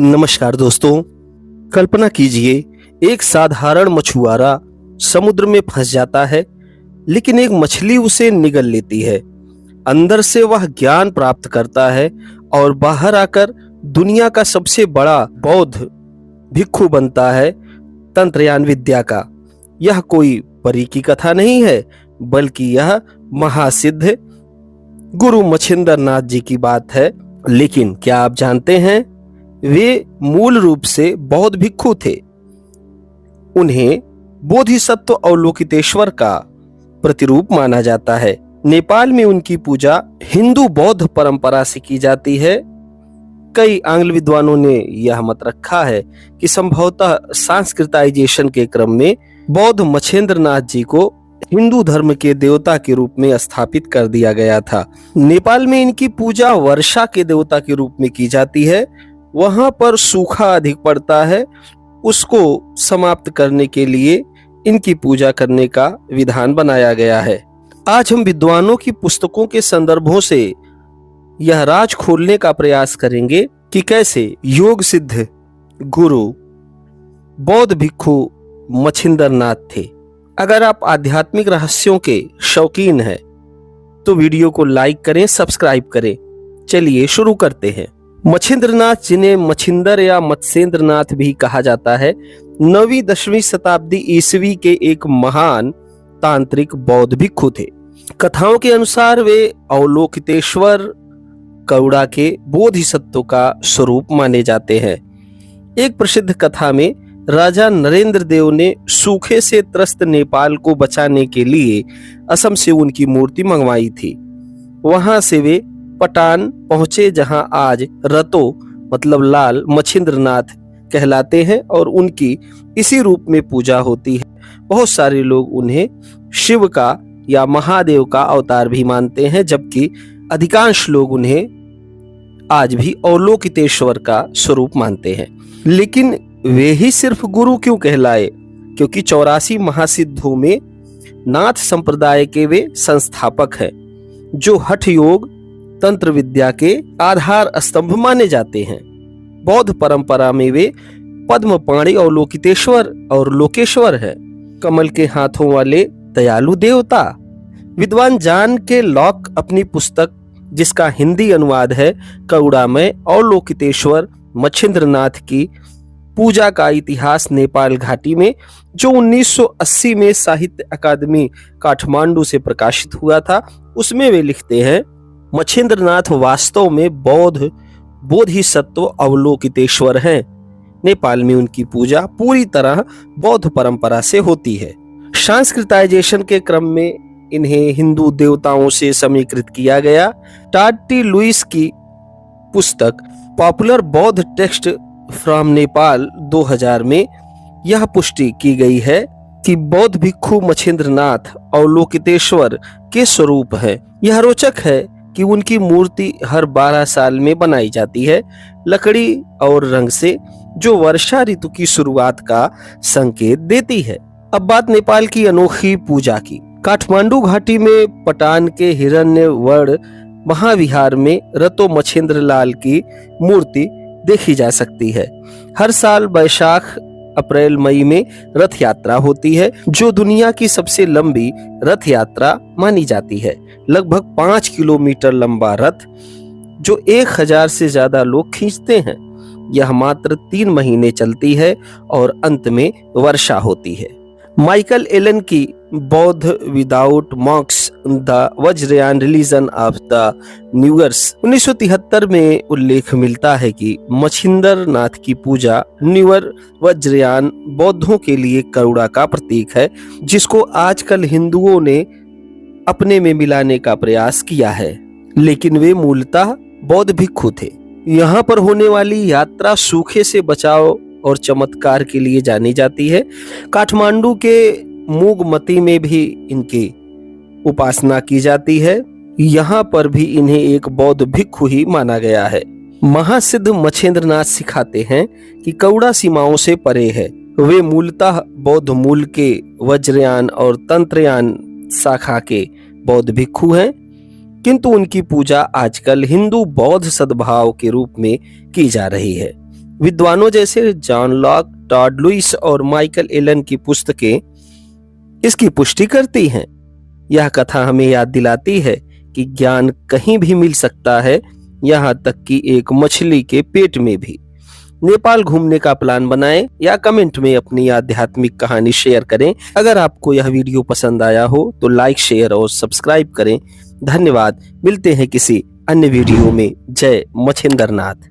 नमस्कार दोस्तों। कल्पना कीजिए, एक साधारण मछुआरा समुद्र में फंस जाता है, लेकिन एक मछली उसे निगल लेती है। अंदर से वह ज्ञान प्राप्त करता है और बाहर आकर दुनिया का सबसे बड़ा बौद्ध भिक्षु बनता है तंत्रयान विद्या का। यह कोई परी की कथा नहीं है, बल्कि यह महासिद्ध गुरु मच्छिंद्र नाथ जी की बात है। लेकिन क्या आप जानते हैं, वे मूल रूप से बौद्ध भिक्षु थे। उन्हें बोधिसत्व अवलोकितेश्वर का प्रतिरूप माना जाता है। नेपाल में उनकी पूजा हिंदू बौद्ध परंपरा से की जाती है। कई आंग्ल विद्वानों ने यह मत रखा है कि संभवतः सांस्कृताइजेशन के क्रम में बौद्ध मच्छिंद्र नाथ जी को हिंदू धर्म के देवता के रूप में स्थापित कर दिया गया था। नेपाल में इनकी पूजा वर्षा के देवता के रूप में की जाती है। वहां पर सूखा अधिक पड़ता है, उसको समाप्त करने के लिए इनकी पूजा करने का विधान बनाया गया है। आज हम विद्वानों की पुस्तकों के संदर्भों से यह राज खोलने का प्रयास करेंगे कि कैसे योग सिद्ध गुरु बौद्ध भिक्षु मच्छिंद्र नाथ थे। अगर आप आध्यात्मिक रहस्यों के शौकीन हैं तो वीडियो को लाइक करें, सब्सक्राइब करें। चलिए शुरू करते हैं। मच्छिंद्र नाथ, जिन्हें मच्छिंदर या मत्स्येंद्र नाथ भी कहा जाता है, 9वीं 10वीं शताब्दी ईस्वी के एक महान तांत्रिक बौद्ध भिक्षु थे। कथाओं के अनुसार वे अवलोकितेश्वर कौड़ा के बोधिसत्व का स्वरूप माने जाते हैं। एक प्रसिद्ध कथा में राजा नरेंद्र देव ने सूखे से त्रस्त नेपाल को बचाने के लिए असम से उनकी मूर्ति मंगवाई थी। वहां से वे पटान पहुंचे, जहां आज रतो मतलब लाल मच्छिंद्र नाथ कहलाते हैं और उनकी इसी रूप में पूजा होती है। बहुत सारे लोग उन्हें शिव का या महादेव का अवतार भी मानते हैं, जबकि अधिकांश लोग उन्हें आज भी अवलोकितेश्वर का स्वरूप मानते हैं। लेकिन वे ही सिर्फ गुरु क्यों कहलाए? क्योंकि 84 महासिद्धों में नाथ संप्रदाय के वे संस्थापक हैं, जो हठ योग तंत्र विद्या के आधार स्तंभ माने जाते हैं। बौद्ध परंपरा में वे पद्मपाणि अवलोकितेश्वर और लोकेश्वर है, कमल के हाथों वाले दयालु देवता। विद्वान जॉन के लॉक अपनी पुस्तक, जिसका हिंदी अनुवाद है कौड़ा में अवलोकितेश्वर मच्छिंद्र नाथ की पूजा का इतिहास नेपाल घाटी में, जो 1980 में साहित्य अकादमी काठमांडू से प्रकाशित हुआ था, उसमें वे लिखते हैं, मच्छिंद्र नाथ वास्तव में बौद्ध बोधिसत्व अवलोकितेश्वर हैं। नेपाल में उनकी पूजा पूरी तरह बौद्ध परंपरा से होती है। सांस्कृताइजेशन के क्रम में इन्हें हिंदू देवताओं से समीकृत किया गया। टॉड टी लुइस की पुस्तक पॉपुलर बौद्ध टेक्स्ट फ्रॉम नेपाल 2000 में यह पुष्टि की गई है कि बौद्ध भिक्षु मच्छिंद्र नाथ अवलोकितेश्वर के स्वरूप है। यह रोचक है कि उनकी मूर्ति हर 12 साल में बनाई जाती है, लकड़ी और रंग से, जो वर्षा ऋतु की शुरुआत का संकेत देती है। अब बात नेपाल की अनोखी पूजा की। काठमांडू घाटी में पटान के हिरण्यवर्ण महाविहार में रतो मच्छिंद्र लाल की मूर्ति देखी जा सकती है। हर साल वैशाख अप्रैल मई में रथ यात्रा होती है, जो दुनिया की सबसे लंबी रथ यात्रा मानी जाती है। लगभग 5 किलोमीटर लंबा रथ, जो 1000 से ज्यादा लोग खींचते हैं। यह मात्र 3 महीने चलती है और अंत में वर्षा होती है। माइकल एलन की बौद्ध without monks the Vajrayana religion of the Newars 1973 में उल्लेख मिलता है कि मच्छिंद्र नाथ की पूजा न्यूअर वज्रयान बौद्धों के लिए करुणा का प्रतीक है, जिसको आजकल हिंदुओं ने अपने में मिलाने का प्रयास किया है। लेकिन वे मूलतः बौद्ध भिक्षु थे। यहाँ पर होने वाली यात्रा सूखे से बचाव और चमत्कार के लिए जानी जाती है। काठमांडू के मूगमती में भी इनकी उपासना की जाती है। यहाँ पर भी इन्हें एक बौद्ध भिक्षु ही माना गया है। महासिद्ध मच्छिंद्र नाथ सिखाते हैं कि कौड़ा सीमाओं से परे है। वे मूलतः बौद्ध मूल के वज्रयान और तंत्रयान शाखा के बौद्ध भिक्षु हैं, किंतु उनकी पूजा आजकल हिंदू बौद्ध सद्भाव के रूप में की जा रही है। विद्वानों जैसे जॉन लॉक, टॉड लुइस और माइकल एलन की पुस्तकें इसकी पुष्टि करती हैं। यह कथा हमें याद दिलाती है कि ज्ञान कहीं भी मिल सकता है, यहाँ तक कि एक मछली के पेट में भी। नेपाल घूमने का प्लान बनाएं या कमेंट में अपनी आध्यात्मिक कहानी शेयर करें। अगर आपको यह वीडियो पसंद आया हो तो लाइक, शेयर और सब्सक्राइब करें। धन्यवाद। मिलते हैं किसी अन्य वीडियो में। जय मछिंद्रनाथ।